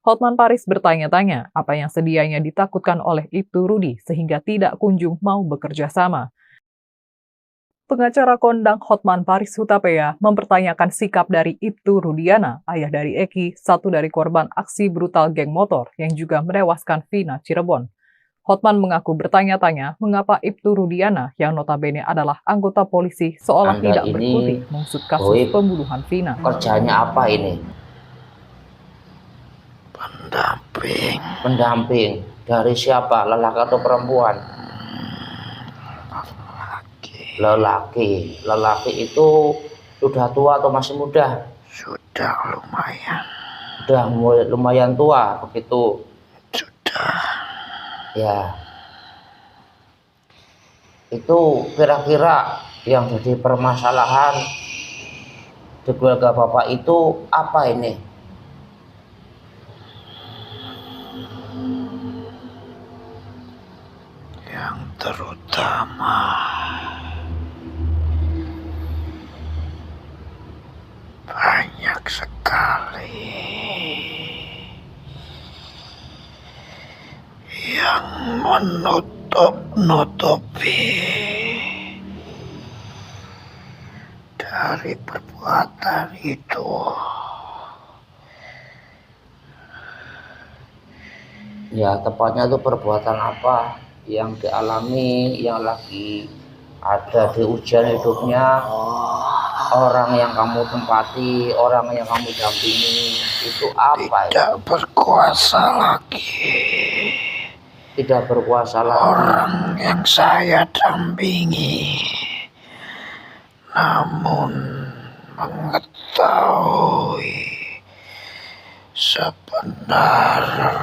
Hotman Paris bertanya-tanya apa yang sedianya ditakutkan oleh Ibtu Rudi sehingga tidak kunjung mau bekerja sama. Pengacara kondang Hotman Paris Hutapea mempertanyakan sikap dari Ibtu Rudiana, ayah dari Eki, satu dari korban aksi brutal geng motor yang juga menewaskan Vina Cirebon. Hotman mengaku bertanya-tanya mengapa Ibtu Rudiana yang notabene adalah anggota polisi seolah Anda tidak ini berkutik mengusut kasus Boib, pembunuhan Vina. kerjanya apa ini? Pendamping dari siapa? Lelaki atau perempuan? Lelaki. Lelaki itu sudah tua atau masih muda? Sudah lumayan. Sudah lumayan tua begitu. Sudah. Ya. Itu kira-kira yang jadi permasalahan di keluarga Bapak itu apa ini? Yang terutama banyak sekali yang menutup-nutupi dari perbuatan itu. Ya, tepatnya itu perbuatan apa yang dialami, yang lagi ada di ujian hidupnya, orang yang kamu tempati, orang yang kamu dampingi, itu apa? Tidak berkuasa lagi. Tidak berkuasa lagi. Orang yang saya dampingi, namun mengetahui sebenarnya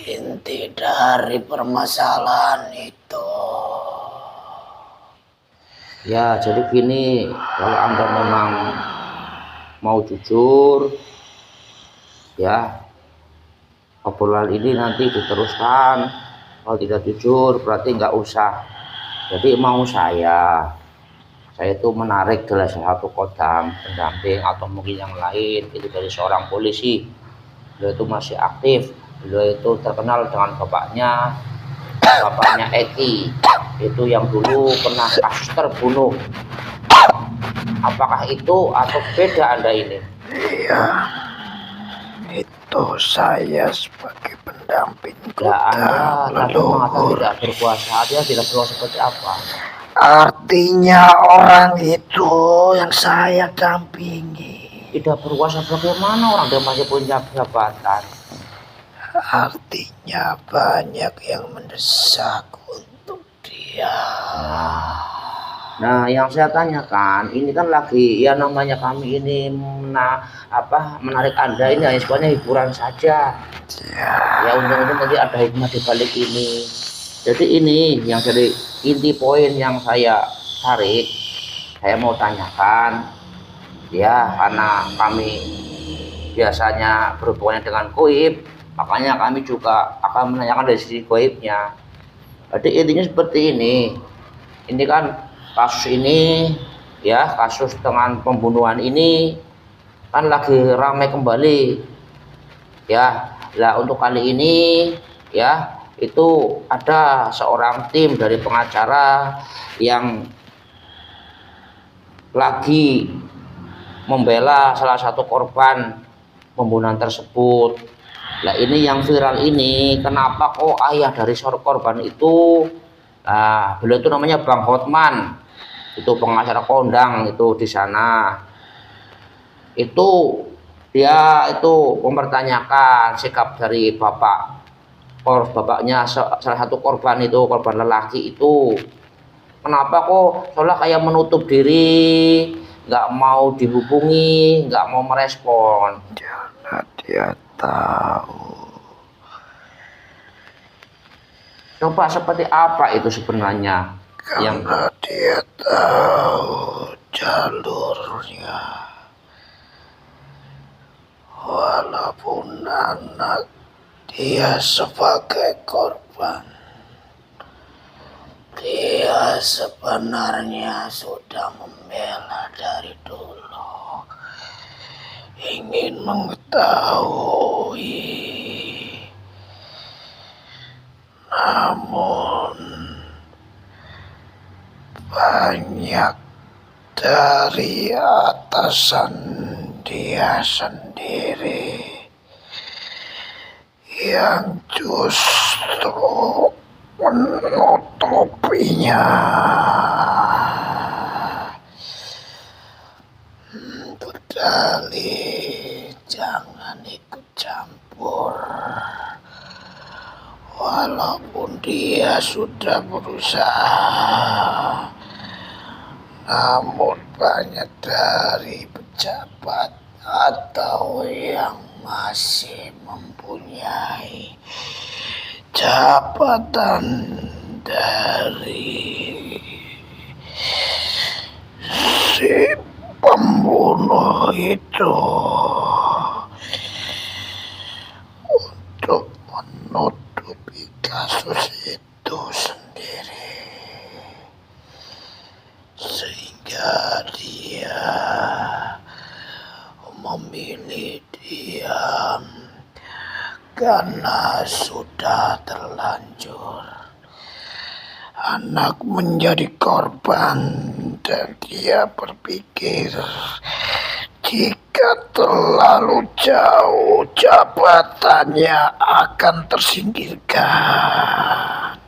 inti dari permasalahan itu. Ya, jadi gini, kalau Anda memang mau jujur, ya, obrolan ini nanti diteruskan. Kalau tidak jujur, berarti nggak usah. Jadi mau saya itu menarik dari salah satu kodam pendamping atau mungkin yang lain itu dari seorang polisi. Beliau itu masih aktif. Beliau itu terkenal dengan bapaknya Eki, itu yang dulu pernah kasus terbunuh. Apakah itu atau beda Anda ini? Iya, itu saya sebagai pendamping Ya, Anda tadi mengatakan leluhur. tidak berkuasa, artinya tidak berkuasa seperti apa? Artinya orang itu yang saya dampingi Tidak berkuasa bagaimana orang dia masih punya jabatan? artinya banyak yang mendesak untuk dia. Nah, yang saya tanyakan, ini kan lagi ya namanya kami ini menarik Anda ini hanya sebenarnya hiburan saja. Ya untung-untung nanti ada hikmah di balik ini. Jadi ini yang jadi inti poin yang saya tarik, saya mau tanyakan, ya karena kami biasanya berhubungan dengan goib, makanya kami juga akan menanyakan dari sisi goibnya. Jadi intinya seperti ini kan kasus ini, ya kasus dengan pembunuhan ini kan lagi ramai kembali, ya. Lah untuk kali ini, ya itu ada seorang tim dari pengacara yang lagi membela salah satu korban pembunuhan tersebut. Nah ini yang viral ini, kenapa kok ayah dari korban itu, nah beliau itu namanya Bang Hotman, itu pengacara kondang itu di sana, itu dia itu mempertanyakan sikap dari bapaknya salah satu korban itu, korban lelaki itu, kenapa kok soalnya kayak menutup diri, nggak mau dihubungi, nggak mau merespon. Karena dia tahu. Coba seperti apa itu sebenarnya? Karena dia tahu jalurnya. Walaupun anak dia sebagai korban, dia sebenarnya sudah membela dari dulu. ingin mengetahui, namun banyak dari atasan dia sendiri yang justru menutupinya. Berdalih jangan ikut campur, walaupun dia sudah berusaha, namun banyak dari pejabat atau yang masih mempunyai jabatan dari si pembunuh itu untuk menutupi kasus itu sendiri, sehingga dia memilih diam karena sudah terlanjur anak menjadi korban, dan dia berpikir jika terlalu jauh jabatannya akan tersingkirkan.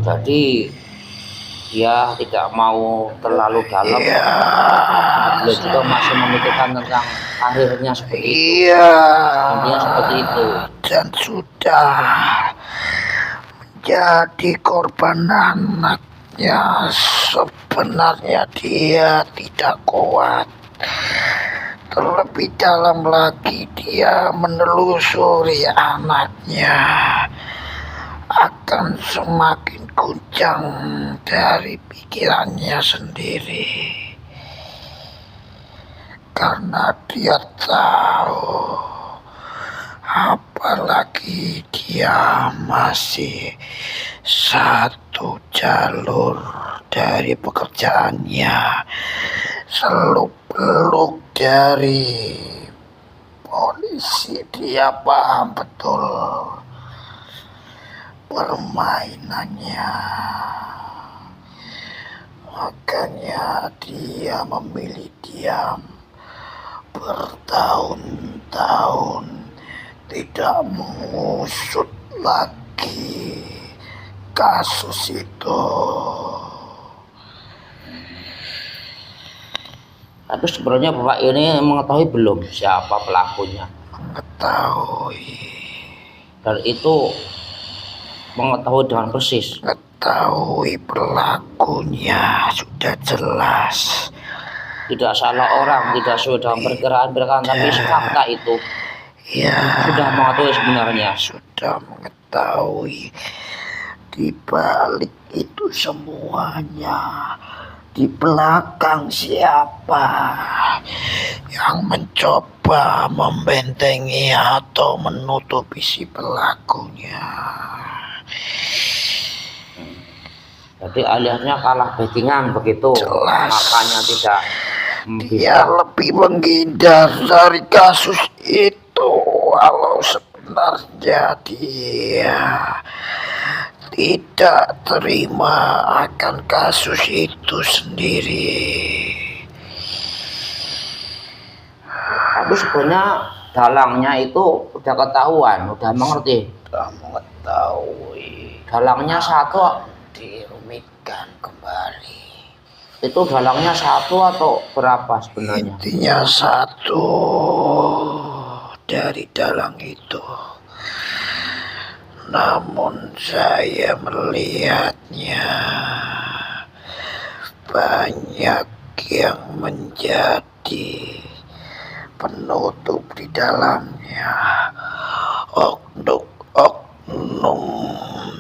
Jadi dia tidak mau terlalu dalam. Iya. Dia juga masih memikirkan tentang karirnya seperti itu. Iya. Intinya seperti itu. Dan sudah menjadi korban anaknya. Sebenarnya dia tidak kuat. Terlebih dalam lagi dia menelusuri anaknya, akan semakin guncang dari pikirannya sendiri, karena dia tahu, apalagi dia masih satu jalur dari pekerjaannya, seluk-beluk dari polisi. Dia paham betul permainannya, makanya dia memilih diam bertahun-tahun, tidak mengusut lagi kasus itu. Tapi sebenarnya Bapak ini mengetahui belum siapa pelakunya? Mengetahui. Dan itu mengetahui dengan persis. Mengetahui pelakunya sudah jelas. Tidak salah orang, tidak sesuai dengan perkiraan-perkiraan, tapi fakta itu Ya, sudah mengetahui sebenarnya. sudah mengetahui di balik itu semuanya. Di belakang siapa yang mencoba membentengi atau menutupi si pelakunya. Jadi aliasnya kalah backingan begitu. Jelas. Makanya tidak Dia lebih menghindar dari kasus itu, walau sebenarnya dia tidak terima akan kasus itu sendiri. Tapi sebenarnya dalangnya itu udah ketahuan, udah mengerti. Sudah mengetahui, Dalangnya satu, dirumitkan kembali. itu dalangnya satu atau berapa sebenarnya? Intinya satu dari dalang itu. Namun saya melihatnya banyak yang menjadi penutup di dalamnya. Oknum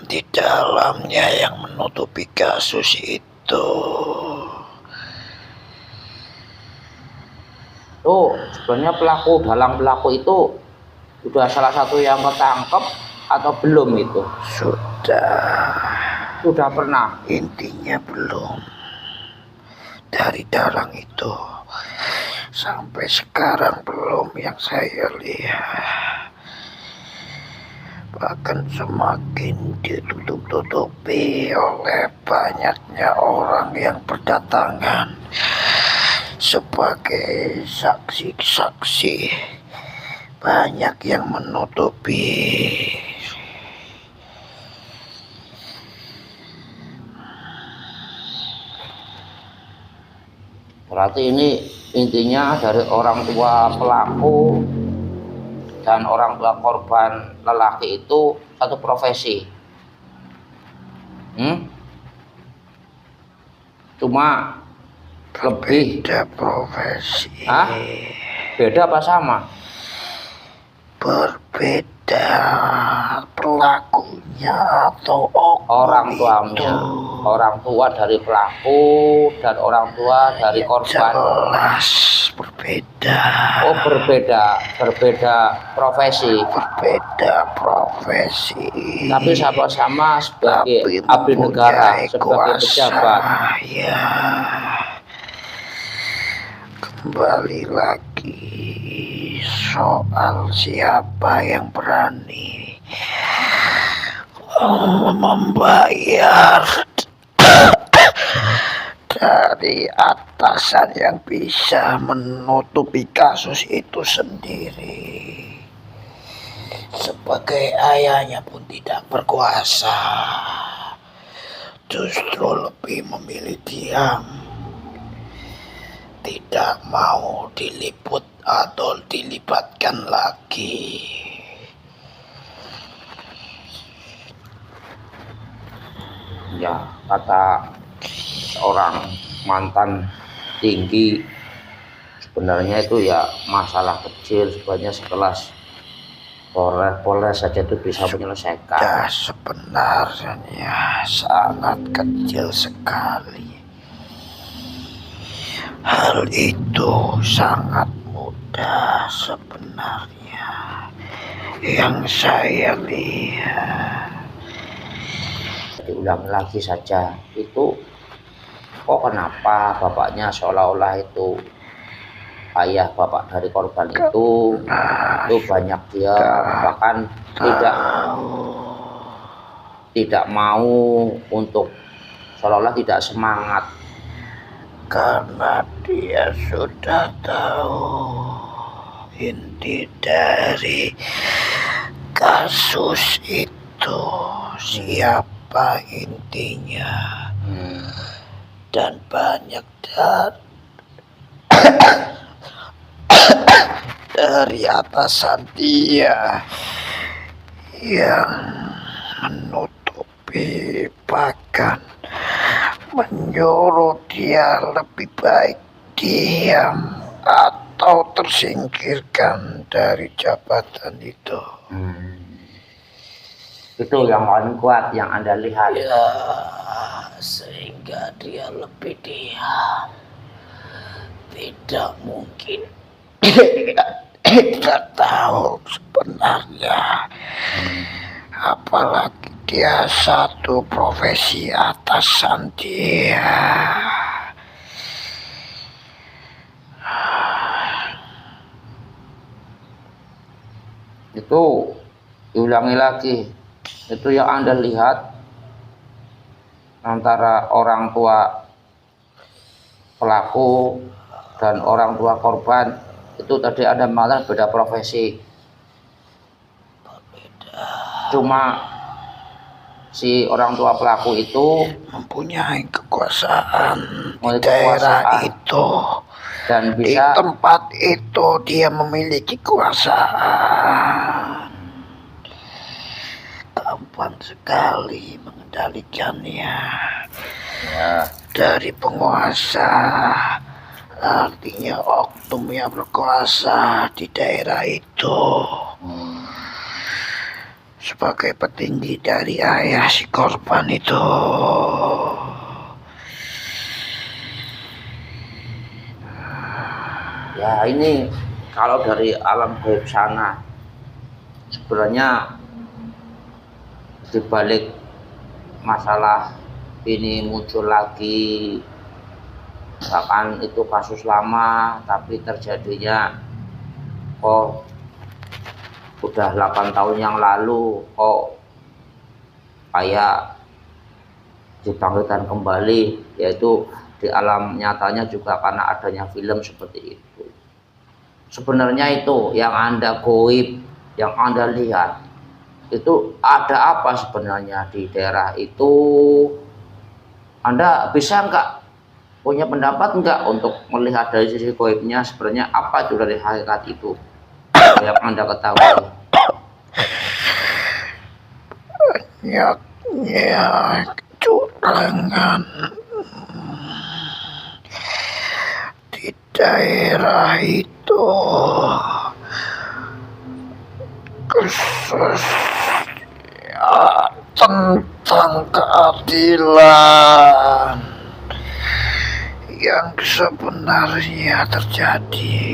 di dalamnya yang menutupi kasus itu. Tuh, sebenarnya dalang pelaku itu sudah salah satu yang ketangkep atau belum itu? Sudah Sudah pernah. intinya belum. dari dalang itu sampai sekarang belum yang saya lihat. Bahkan semakin ditutup-tutupi oleh banyaknya orang yang berdatangan sebagai saksi-saksi. Banyak yang menutupi. Berarti ini intinya dari orang tua pelaku dan orang tua korban lelaki itu satu profesi. Cuma lebih Beda profesi. beda apa sama? Berbeda pelakunya atau Orang itu. tuanya, orang tua dari pelaku dan orang tua dari korban. Jelas berbeda. Oh, berbeda profesi. Berbeda profesi. Tapi sama-sama sebagai Tapi abdi negara, mempunyai sebagai pejabat. Ya. Kembali lagi soal siapa yang berani membayar dari atasan yang bisa menutupi kasus itu sendiri. Sebagai ayahnya pun tidak berkuasa, justru lebih memilih diam, tidak mau diliput atau dilibatkan lagi. Ya, kata seorang mantan tinggi, sebenarnya itu ya masalah kecil, sebenarnya sekelas Polres saja itu bisa menyelesaikan. Ya, sebenarnya sangat kecil sekali. Hal itu sangat mudah sebenarnya. Yang saya lihat. Diulang lagi saja, itu kok kenapa bapaknya seolah-olah itu ayah bapak dari korban itu banyak dia bahkan tidak mau untuk seolah-olah tidak semangat karena dia sudah tahu inti dari kasus itu, siapa intinya, dan banyak dari atasan dia yang menutupi, bahkan menyuruh dia lebih baik diam atau tersingkirkan dari jabatan itu. Itu yang paling kuat yang Anda lihat. Ya, sehingga dia lebih diam. Tidak mungkin tidak tahu sebenarnya. Apalagi dia satu profesi atasan dia. Itu diulangi lagi. Itu yang Anda lihat antara orang tua pelaku dan orang tua korban. Itu tadi Anda mengatakan beda profesi. Cuma si orang tua pelaku itu mempunyai kekuasaan di daerah itu, dan bisa di tempat itu dia memiliki kekuasaan. Gampang sekali mengendalikannya. Dari penguasa, artinya oknum yang berkuasa di daerah itu. Sebagai petinggi dari ayah si korban itu. Ya, ini kalau dari alam gaib sana sebenarnya di balik masalah ini muncul lagi bahkan itu kasus lama tapi terjadinya kok udah 8 tahun yang lalu kok kayak dibangkitkan kembali, yaitu di alam nyatanya juga karena adanya film seperti itu. Sebenarnya itu yang Anda goib, yang Anda lihat itu ada apa sebenarnya di daerah itu? Anda bisa nggak punya pendapat nggak untuk melihat dari sisi goibnya sebenarnya apa itu dari hakikat itu yang Anda ketahui? Banyaknya kecurangan di daerah itu, khusus tentang keadilan yang sebenarnya terjadi.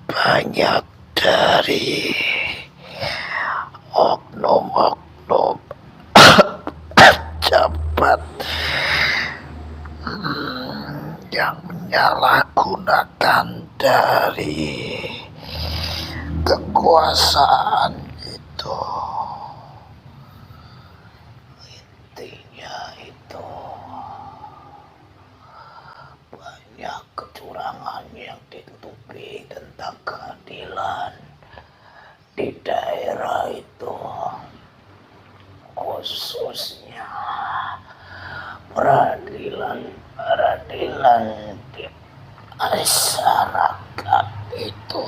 Banyak dari oknum-oknum pejabat yang menyalahgunakan dari kekuasaan itu. Intinya itu banyak kecurangan yang ditutupi tentang keadilan di daerah itu, khususnya peradilan di masyarakat itu.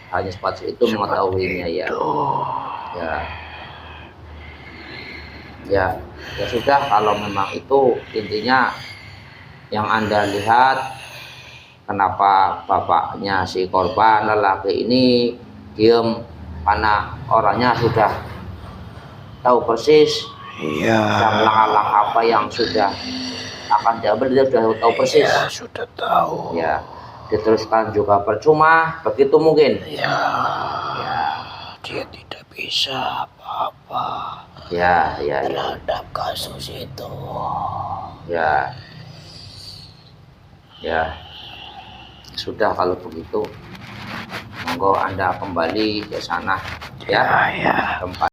Hanya seperti itu mengetahuinya ya. Ya sudah, kalau memang itu intinya yang Anda lihat, kenapa bapaknya si korban lelaki ini diem, karena orangnya sudah tahu persis dan langkah-langkah apa yang sudah akan diambil, dia sudah tahu persis. Ya, sudah tahu. Ya, diteruskan juga percuma, begitu mungkin. Ya, dia tidak bisa apa-apa terhadap kasus itu. Ya, sudah kalau begitu, monggo Anda kembali ke sana ya. Ya. Tempat